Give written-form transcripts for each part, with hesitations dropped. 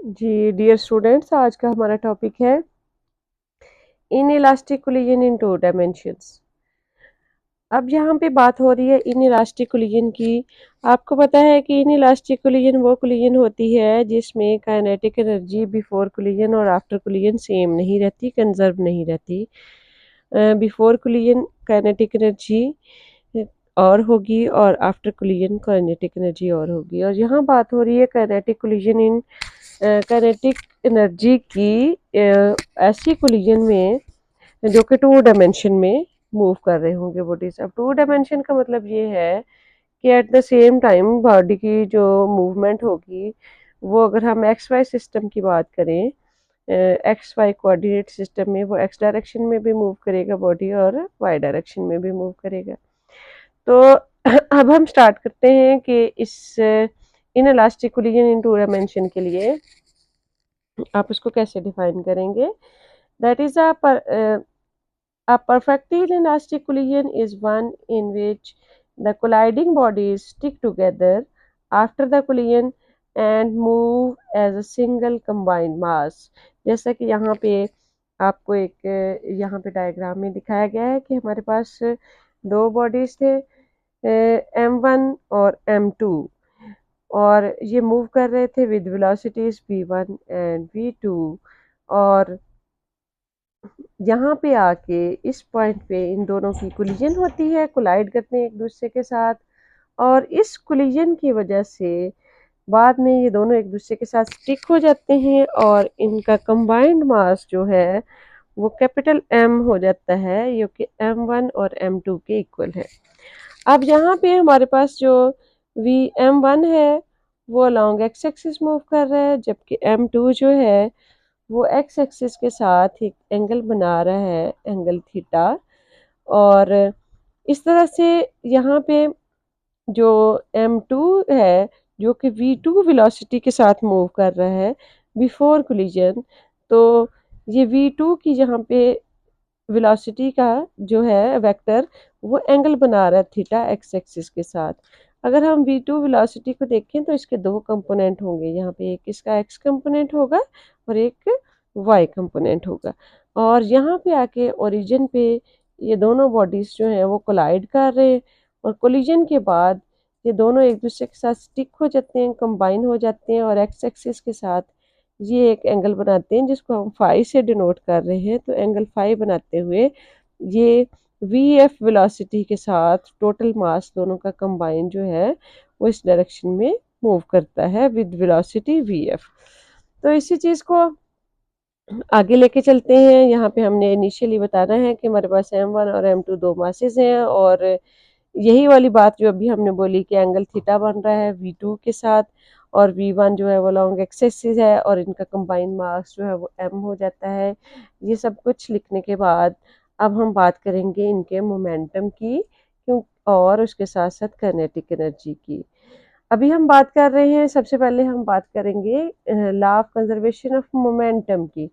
जी dear students, आज का हमारा टॉपिक है in elastic collision in to dimensions. अब यहाँ पे बात हो रही है इन इलास्टिक कोलिजन की। आपको पता है कि इन इलास्टिक कोलिजन वो कोलिजन होती है जिसमें काइनेटिक एनर्जी बिफोर कोलिजन और आफ्टर कोलिजन सेम नहीं रहती, कंजर्व नहीं रहती। बिफोर कोलिजन काइनेटिक एनर्जी और होगी और आफ्टर कोलिजन काइनेटिक एनर्जी और होगी। और यहाँ बात हो रही है kinetic collision in kinetic energy की ऐसी कोलिजन में जो कि टू डायमेंशन में मूव कर रहे होंगे बॉडीज। अब टू डायमेंशन का मतलब ये है कि at the same time body की जो मूवमेंट होगी वो, अगर हम एक्स वाई सिस्टम की बात करें, एक्स वाई कोऑर्डिनेट सिस्टम में, वो एक्स डायरेक्शन में भी मूव करेगा बॉडी और वाई डायरेक्शन में भी मूव करेगा। तो अब हम स्टार्ट करते हैं कि इस inelastic collision in two dimension के लिए आप इसको कैसे डिफाइन करेंगे। That is a perfectly inelastic collision is one in which the colliding bodies stick together after the collision and move as a single combined mass। जैसा कि यहाँ पे आपको एक यहाँ पे डायग्राम में दिखाया गया है कि हमारे पास दो बॉडीज थे, M1 और M2, और ये मूव कर रहे थे with velocities V1 and V2। और यहाँ पे आके इस पॉइंट पे इन दोनों की कोलिजन होती है, कोलाइड करते हैं एक दूसरे के साथ। और इस कोलिजन की वजह से बाद में ये दोनों एक दूसरे के साथ स्टिक हो जाते हैं और इनका कंबाइंड मास जो है वो कैपिटल M हो जाता है, जो कि M1 और M2 के इक्वल है। अब यहाँ पे हमारे पास जो M1 है वो अलॉन्ग एक्स एक्सिस मूव कर रहा है, जबकि M2 जो है वो एक्स एक्सिस के साथ एक एंगल बना रहा है, एंगल थीटा। और इस तरह से यहाँ पे जो M2 है जो कि V2 वेलोसिटी के साथ मूव कर रहा है बिफोर कोलिजन, तो ये V2 की यहाँ पे वेलोसिटी का जो है वेक्टर वो एंगल बना रहा है थीटा एक्स एक्सिस के साथ। अगर हम V2 वेलोसिटी को देखें तो इसके दो कंपोनेंट होंगे, यहाँ पे एक इसका एक्स कंपोनेंट होगा और एक वाई कंपोनेंट होगा। और यहाँ पे आके ओरिजिन पे ये दोनों बॉडीज जो हैं वो कोलाइड कर रहे हैं, और कोलिजन के बाद ये दोनों एक दूसरे के साथ स्टिक हो जाते हैं, कंबाइन हो जाते हैं और एक्स एक्सिस के साथ ये एक एंगल बनाते हैं जिसको हम फाई से डिनोट कर रहे हैं। तो एंगल फाई बनाते हुए ये वी एफ वेलोसिटी के साथ टोटल मास दोनों का कंबाइन जो है वो इस डायरेक्शन में मूव करता है विद वेलोसिटी वी एफ। तो इसी चीज़ को आगे लेके चलते हैं। यहाँ पे हमने इनिशियली बताना है कि हमारे पास M1 और M2 दो मासेस हैं, और यही वाली बात जो अभी हमने बोली कि एंगल थीटा बन रहा है V2 के साथ, और V1 जो है वो लॉन्ग एक्स एक्सिस है और इनका कंबाइंड मास जो है वो M हो जाता है। ये सब कुछ लिखने के बाद अब हम बात करेंगे इनके मोमेंटम की, क्यों, और उसके साथ साथ काइनेटिक एनर्जी की। अभी हम बात कर रहे हैं, सबसे पहले हम बात करेंगे law of conservation of momentum की।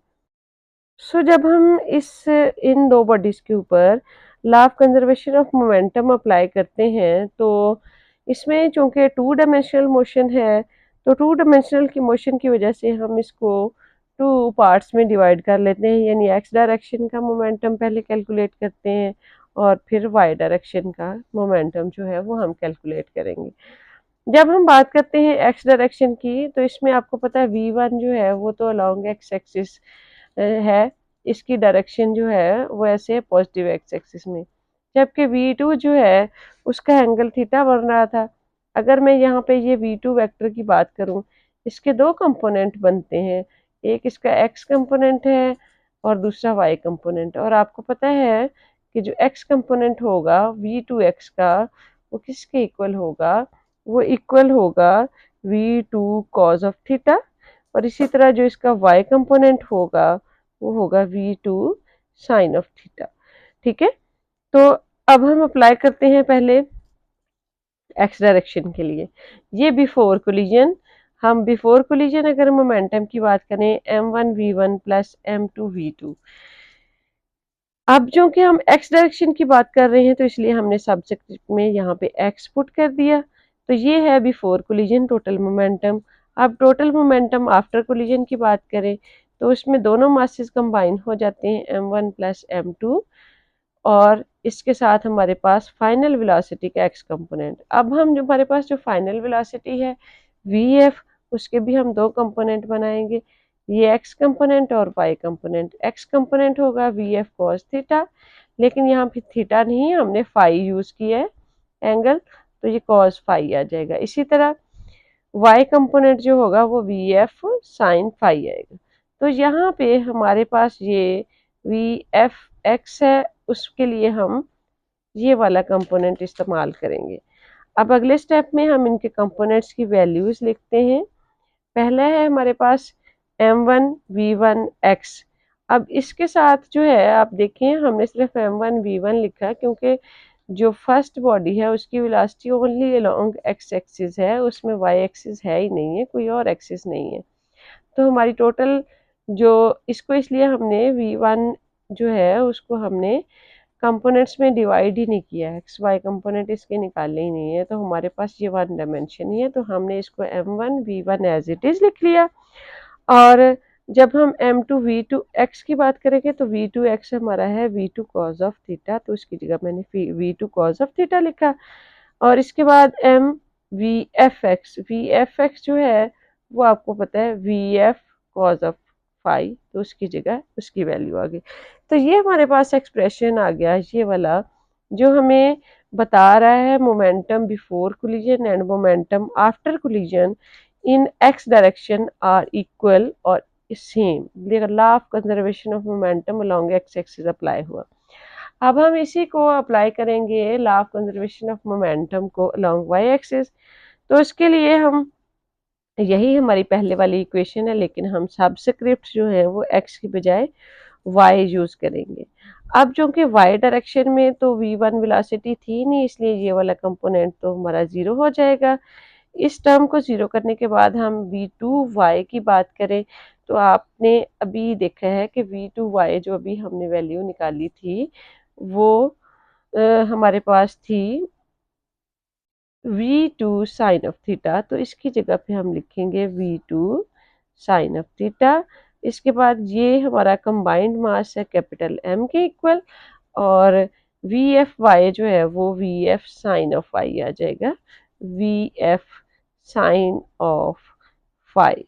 जब हम इन दो बॉडीज के ऊपर law of conservation of momentum apply करते हैं तो इसमें चूंकि टू डायमेंशनल मोशन है, तो टू डायमेंशनल की मोशन की वजह से हम इसको टू पार्ट्स में डिवाइड कर लेते हैं। यानी एक्स डायरेक्शन का मोमेंटम पहले कैलकुलेट करते हैं और फिर वाई डायरेक्शन का मोमेंटम जो है वो हम कैलकुलेट करेंगे। जब हम बात करते हैं एक्स डायरेक्शन की, तो इसमें आपको पता है V1 जो है वो तो अलोंग एक्स एक्सिस है, इसकी डायरेक्शन जो है वो ऐसे पॉजिटिव एक्स एक्सिस में, जबकि V2 जो है उसका एंगल थीटा बन रहा था। अगर मैं यहाँ पे ये V2 वेक्टर की बात करूँ, इसके दो कंपोनेंट बनते हैं, एक इसका एक्स कंपोनेंट है और दूसरा वाई कंपोनेंट। और आपको पता है कि जो एक्स कंपोनेंट होगा V2x का, वो किसके इक्वल होगा, वो इक्वल होगा V2 cos ऑफ थीटा। और इसी तरह जो इसका y कंपोनेंट होगा वो होगा V2 साइन ऑफ थीटा। ठीक है, तो अब हम अप्लाई करते हैं पहले एक्स डायरेक्शन के लिए। ये बिफोर कोलिजन, हम बिफोर कोलिजन अगर मोमेंटम की बात करें M1v1 प्लस M2v2। अब जो कि हम एक्स डायरेक्शन की बात कर रहे हैं तो इसलिए हमने सब्जेक्ट में यहाँ पे एक्स पुट कर दिया। तो ये है बिफोर कोलिजन टोटल मोमेंटम। अब टोटल मोमेंटम आफ्टर कोलिजन की बात करें तो उसमें दोनों मासेस कंबाइन हो जाते हैं m1 प्लस m2, और इसके साथ हमारे पास फाइनल वेलोसिटी का एक्स कंपोनेंट। अब हम जो हमारे पास जो फाइनल वेलोसिटी है vf, उसके भी हम दो कंपोनेंट बनाएंगे, ये एक्स कंपोनेंट और वाई कंपोनेंट। एक्स कंपोनेंट होगा vf cos थीटा, लेकिन यहाँ पे थीटा नहीं है, हमने फाई यूज किया है एंगल, तो ये cos फाई आ जाएगा। इसी तरह y कंपोनेंट जो होगा वो vf sin फाई आएगा। तो यहाँ पे हमारे पास ये vfx है, उसके लिए हम ये वाला कंपोनेंट इस्तेमाल करेंगे। अब अगले स्टेप में हम इनके कंपोनेंट्स की वैल्यूज लिखते हैं। पहला है हमारे पास m1 v1 x। अब इसके साथ जो है आप देखें, हमने सिर्फ m1 v1 लिखा क्योंकि जो फर्स्ट बॉडी है उसकी velocity only along X axis है, उसमें वाई एक्सिस है ही नहीं है, कोई और एक्सिस नहीं है। तो हमारी टोटल जो इसको इसलिए हमने v1 जो है उसको हमने कंपोनेंट्स में डिवाइड ही नहीं किया है, एक्स वाई कंपोनेंट इसके निकाले ही नहीं है, तो हमारे पास ये वन डायमेंशन ही है, तो हमने इसको m1 v1 as it is लिख लिया। और जब हम m2 v2 x की बात करेंगे तो v2 x हमारा है v2 cos ऑफ थीटा, तो उसकी जगह मैंने v2 cos ऑफ थीटा लिखा। और इसके बाद m vfx जो है वो आपको पता है vf cos ऑफ फाई, तो उसकी जगह उसकी वैल्यू आ गई। तो ये हमारे पास एक्सप्रेशन आ गया ये वाला, जो हमें बता रहा है momentum before collision and momentum after collision in X direction are equal और same. Law of conservation of momentum along X axis apply हुआ। अब हम इसी को अप्लाई करेंगे law of conservation of momentum को अलोंग वाई एक्सिस। तो इसके लिए हम, यही हमारी पहले वाली इक्वेशन है, लेकिन हम सबस्क्रिप्ट जो है वो एक्स की बजाय वाई यूज करेंगे। अब जो कि वाई डायरेक्शन में तो v1 वेलोसिटी थी नहीं, इसलिए ये वाला कंपोनेंट तो हमारा जीरो हो जाएगा। इस टर्म को जीरो करने के बाद हम v2y की बात करें तो आपने अभी देखा है कि v2y जो अभी हमने वैल्यू निकाली थी वो हमारे पास थी v2 साइन ऑफ थीटा, तो इसकी जगह पे हम लिखेंगे v2 साइन ऑफ थीटा। इसके बाद ये हमारा कंबाइंड मास है कैपिटल M के इक्वल, और वी एफ वाई जो है वो V F sine of Y आ जाएगा, V F sine of phi.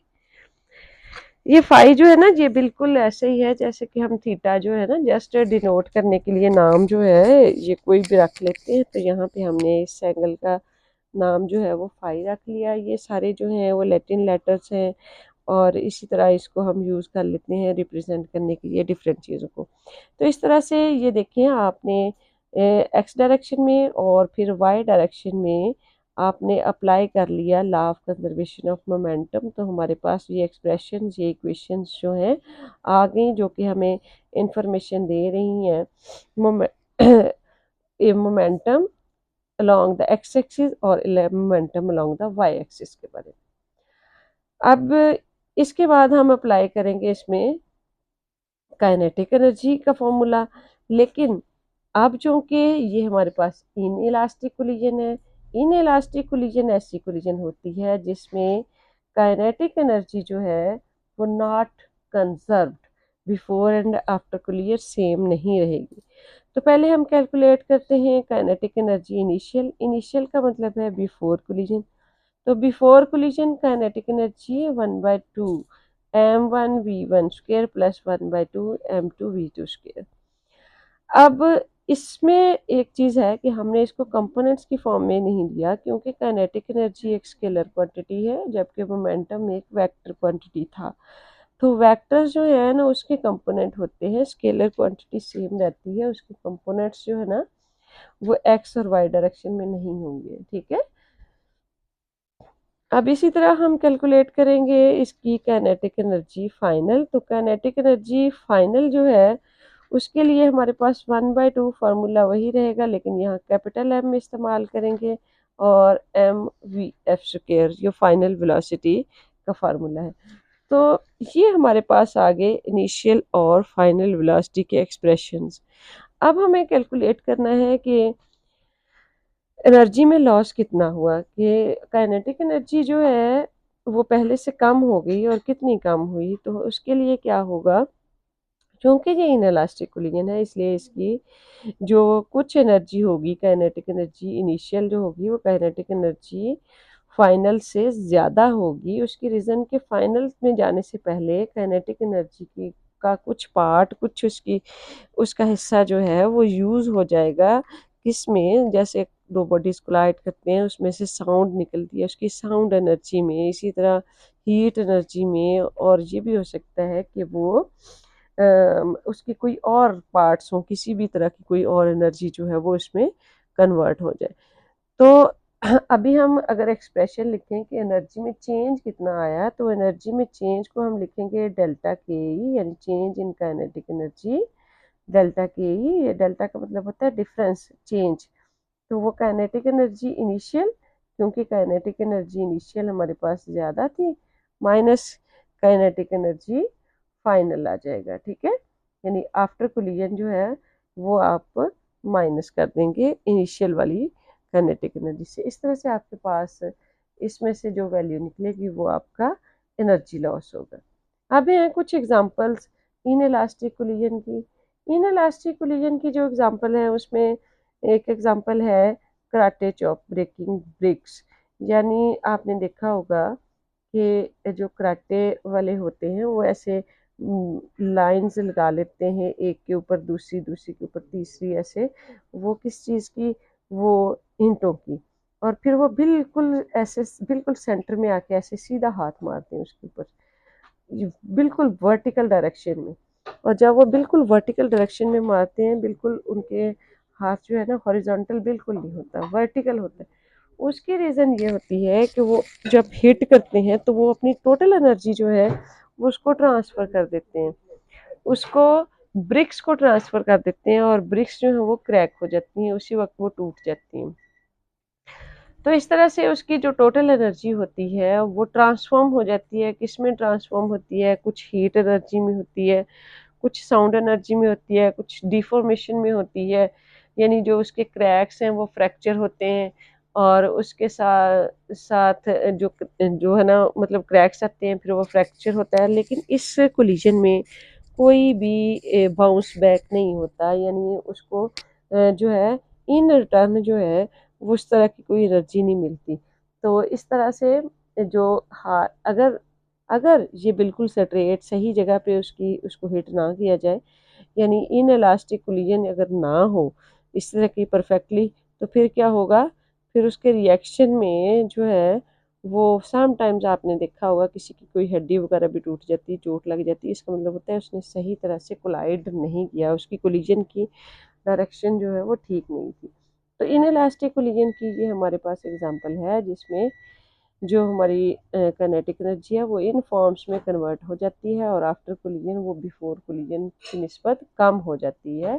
ये फाई जो है ना ये बिल्कुल ऐसे ही है जैसे कि हम थीटा जो है ना जस्ट डिनोट करने के लिए नाम जो है ये कोई भी रख लेते हैं, तो यहाँ पे हमने इस एंगल का नाम जो है वो फाई रख लिया। ये सारे जो हैं वो लैटिन लेटर्स हैं, और इसी तरह इसको हम यूज़ कर लेते हैं रिप्रेजेंट करने के लिए डिफरेंट चीज़ों को। तो इस तरह से ये देखिए आपने एक्स डायरेक्शन में और फिर वाई डायरेक्शन में आपने अप्लाई कर लिया law of conservation of momentum, तो हमारे पास ये एक्सप्रेशन ये इक्वेशंस जो हैं आ गई, जो कि हमें इंफॉर्मेशन दे रही हैं momentum along the x axis और momentum along the y axis के बारे में। अब इसके बाद हम अप्लाई करेंगे इसमें काइनेटिक एनर्जी का फॉर्मूला, लेकिन अब जो कि ये हमारे पास इन इलास्टिक कोलिजन है, इन इलास्टिक कोलिजन ऐसी कोलिजन होती है जिसमें काइनेटिक एनर्जी जो है वो not conserved, before and after collision same नहीं रहेगी। तो पहले हम कैलकुलेट करते हैं काइनेटिक एनर्जी इनिशियल। इनिशियल का मतलब है बिफोर कोलिजन, तो before collision kinetic energy 1/2 m1 v1 square plus 1/2 m2 v2 square. अब इसमें एक चीज़ है कि हमने इसको कंपोनेंट्स की फॉर्म में नहीं लिया, क्योंकि काइनेटिक एनर्जी एक स्केलर क्वांटिटी है जबकि मोमेंटम एक वेक्टर क्वांटिटी था। तो वेक्टर्स जो है ना उसके कंपोनेंट होते हैं, स्केलर क्वांटिटी सेम रहती है, उसके कंपोनेंट्स जो है ना वो एक्स और वाई डायरेक्शन में नहीं होंगे, ठीक है। अब इसी तरह हम कैलकुलेट करेंगे इसकी काइनेटिक एनर्जी फाइनल। तो काइनेटिक एनर्जी फाइनल जो है उसके लिए हमारे पास 1/2 फार्मूला वही रहेगा, लेकिन यहाँ कैपिटल M इस्तेमाल करेंगे और m v f स्क्वायर जो फाइनल वेलोसिटी का फार्मूला है। तो ये हमारे पास आ गए इनिशियल और फाइनल वेलोसिटी के एक्सप्रेशंस। अब हमें कैलकुलेट करना है कि एनर्जी में लॉस कितना हुआ, कि काइनेटिक एनर्जी जो है वो पहले से कम हो गई और कितनी कम हुई, तो उसके लिए क्या होगा, क्योंकि ये इनएलास्टिक कोलिजन है इसलिए इसकी जो कुछ एनर्जी होगी, काइनेटिक एनर्जी इनिशियल जो होगी वो काइनेटिक एनर्जी फाइनल से ज़्यादा होगी। उसकी रीज़न के फाइनल में जाने से पहले काइनेटिक एनर्जी की का कुछ पार्ट, कुछ उसकी उसका हिस्सा जो है वो यूज़ हो जाएगा। किसमें, जैसे दो बॉडीज़ कोलाइड करते हैं उसमें से साउंड निकलती है, उसकी साउंड एनर्जी में, इसी तरह हीट एनर्जी में, और ये भी हो सकता है कि वो उसकी कोई और पार्ट्स हों, किसी भी तरह की कोई और एनर्जी जो है वो इसमें कन्वर्ट हो जाए। तो अभी हम अगर एक्सप्रेशन लिखें कि एनर्जी में चेंज कितना आया, तो एनर्जी में चेंज को हम लिखेंगे डेल्टा के ई, यानी change in kinetic energy delta के ई। ये डेल्टा का मतलब होता है डिफरेंस, चेंज। तो वो काइनेटिक एनर्जी इनिशियल, क्योंकि काइनेटिक एनर्जी इनिशियल हमारे पास ज़्यादा थी, माइनस काइनेटिक एनर्जी फाइनल आ जाएगा। ठीक है, यानी आफ्टर कोलिजन जो है वो आप माइनस कर देंगे इनिशियल वाली काइनेटिक एनर्जी से। इस तरह से आपके पास इसमें से जो वैल्यू निकलेगी वो आपका एनर्जी लॉस होगा। अब हैं कुछ एग्जांपल्स इन इलास्टिक कोलिजन की। इन इलास्टिक कोलिजन की जो एग्जांपल है उसमें एक एग्जांपल है कराटे चॉप ब्रेकिंग ब्रिक्स। यानी आपने देखा होगा कि जो कराटे वाले होते हैं वो ऐसे लाइंस लगा लेते हैं, एक के ऊपर दूसरी, दूसरी के ऊपर तीसरी, ऐसे। वो किस चीज़ की, वो ईंटों की। और फिर वो बिल्कुल ऐसे बिल्कुल सेंटर में आके ऐसे सीधा हाथ मारते हैं उसके ऊपर, बिल्कुल वर्टिकल डायरेक्शन में। और जब वो बिल्कुल वर्टिकल डायरेक्शन में मारते हैं, बिल्कुल उनके हाथ जो है ना हॉरिजॉन्टल बिल्कुल नहीं होता, वर्टिकल होता है। उसकी रीज़न ये होती है कि वो जब हिट करते हैं तो वो अपनी टोटल एनर्जी जो है वो उसको ट्रांसफ़र कर देते हैं, उसको ब्रिक्स को ट्रांसफ़र कर देते हैं, और ब्रिक्स जो है वो क्रैक हो जाती हैं, उसी वक्त वो टूट जाती हैं। तो इस तरह से उसकी जो टोटल एनर्जी होती है वो ट्रांसफॉर्म हो जाती है। किस में ट्रांसफॉर्म होती है, कुछ हीट एनर्जी में होती है, कुछ साउंड एनर्जी में होती है, कुछ डिफॉर्मेशन में होती है। यानी जो उसके क्रैक्स हैं वो फ्रैक्चर होते हैं, और उसके साथ साथ जो जो है ना, मतलब क्रैक्स आते हैं फिर वो फ्रैक्चर होता है। लेकिन इस कोलिजन में कोई भी बाउंस बैक नहीं होता, यानी उसको जो है इन रिटर्न जो है वो उस तरह की कोई एनर्जी नहीं मिलती। तो इस तरह से जो हाँ, अगर अगर ये बिल्कुल स्ट्रेट सही जगह पे उसको हिट ना किया जाए, यानी इन इलास्टिक कोलिजन अगर ना हो इस तरह की परफेक्टली, तो फिर क्या होगा, फिर उसके रिएक्शन में जो है वो सम टाइम्स आपने देखा होगा किसी की कोई हड्डी वगैरह भी टूट जाती है, चोट लग जाती है, इसका मतलब होता है उसने सही तरह से कोलाइड नहीं किया, उसकी कोलिजन की डायरेक्शन जो है वो ठीक नहीं थी। तो इन इलास्टिक कोलिजन की ये हमारे पास एग्जांपल है जिसमें जो हमारी काइनेटिक एनर्जी है वो इन फॉर्म्स में कन्वर्ट हो जाती है, और आफ्टर कोलिजन वो बिफोर कोलिजन की निस्बत कम हो जाती है,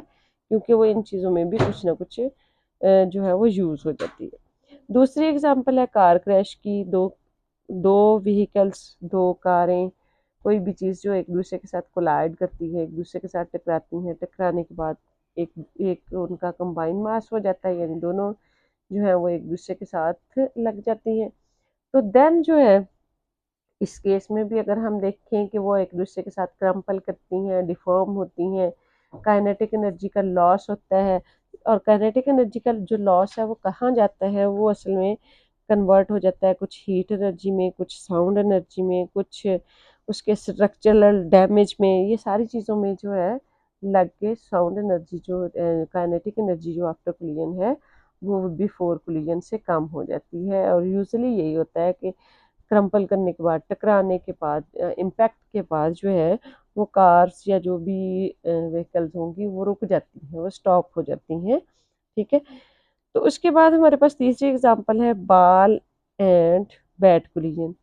क्योंकि वो इन चीज़ों में भी कुछ ना कुछ जो है वो यूज़ हो जाती है। दूसरी एग्जांपल है कार क्रैश की। दो दो व्हीकल्स, दो कारें, कोई भी चीज़ जो एक दूसरे के साथ कोलाइड करती है, एक दूसरे के साथ टकराती हैं, टकराने के बाद एक एक उनका कंबाइन मास हो जाता है, यानी दोनों जो है वो एक दूसरे के साथ लग जाती हैं। तो देन जो है इस केस में भी अगर हम देखें कि वो एक दूसरे के साथ क्रम्पल करती हैं, डिफॉर्म होती हैं, काइनेटिक एनर्जी का लॉस होता है। और काइनेटिक एनर्जी का जो लॉस है वो कहाँ जाता है, वो असल में कन्वर्ट हो जाता है कुछ हीट एनर्जी में, कुछ साउंड एनर्जी में, कुछ उसके स्ट्रक्चरल डैमेज में। ये सारी चीज़ों में जो है लग के साउंड एनर्जी जो काइनेटिक एनर्जी जो आफ्टर कोलिजन है वो बिफोर कोलिजन से कम हो जाती है। और यूजुअली यही होता है कि क्रम्पल करने के बाद, टकराने के बाद, इम्पैक्ट के बाद जो है वो कार्स या जो भी व्हीकल्स होंगी वो रुक जाती हैं, वो स्टॉप हो जाती हैं। ठीक है, तो उसके बाद हमारे पास तीसरी एग्जांपल है बॉल एंड बैट कोलिजन।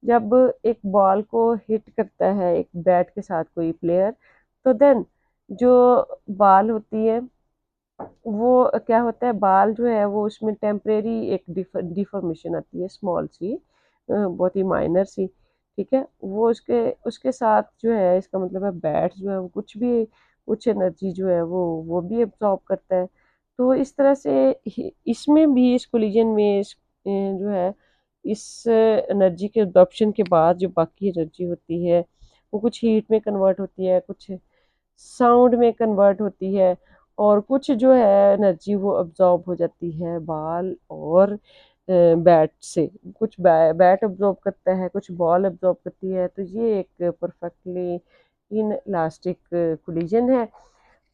जब एक बॉल को हिट करता है एक बैट के साथ कोई प्लेयर, तो देन जो बॉल होती है वो क्या होता है, बाल जो है वो उसमें टेम्परेरी एक डिफॉर्मेशन आती है, स्मॉल सी, बहुत ही माइनर सी। ठीक है, वो उसके उसके साथ जो है, इसका मतलब है बैट जो है वो कुछ भी, कुछ एनर्जी जो है वो भी एब्जॉर्ब करता है। तो इस तरह से इसमें भी इस कोलिजन में जो है इस एनर्जी के एब्जॉर्प्शन के बाद जो बाकी एनर्जी होती है वो कुछ हीट में कन्वर्ट होती है, कुछ साउंड में कन्वर्ट होती है, और कुछ जो है एनर्जी वो अब्जॉर्ब हो जाती है बाल और बैट से। कुछ बैट अब्जॉर्ब करता है, कुछ बॉल अब्जॉर्ब करती है। तो ये एक परफेक्टली इन इलास्टिक कोलिजन है।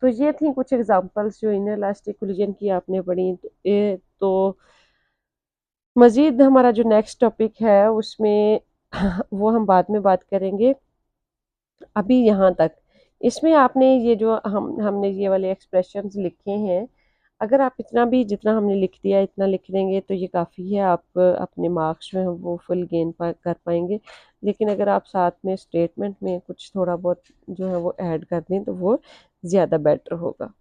तो ये थी कुछ एग्जांपल्स जो इन इलास्टिक कोलिजन की आपने पढ़ी। तो मज़ीद हमारा जो नेक्स्ट टॉपिक है उसमें वो हम बाद में बात करेंगे। अभी यहाँ तक इसमें आपने ये जो हमने ये वाले एक्सप्रेशंस लिखे हैं, अगर आप इतना भी जितना हमने लिख दिया इतना लिख देंगे तो ये काफ़ी है, आप अपने मार्क्स जो हैं वो फुल गेन कर पाएंगे। लेकिन अगर आप साथ में स्टेटमेंट में कुछ थोड़ा बहुत जो है वो ऐड कर दें तो वो ज़्यादा बेटर होगा।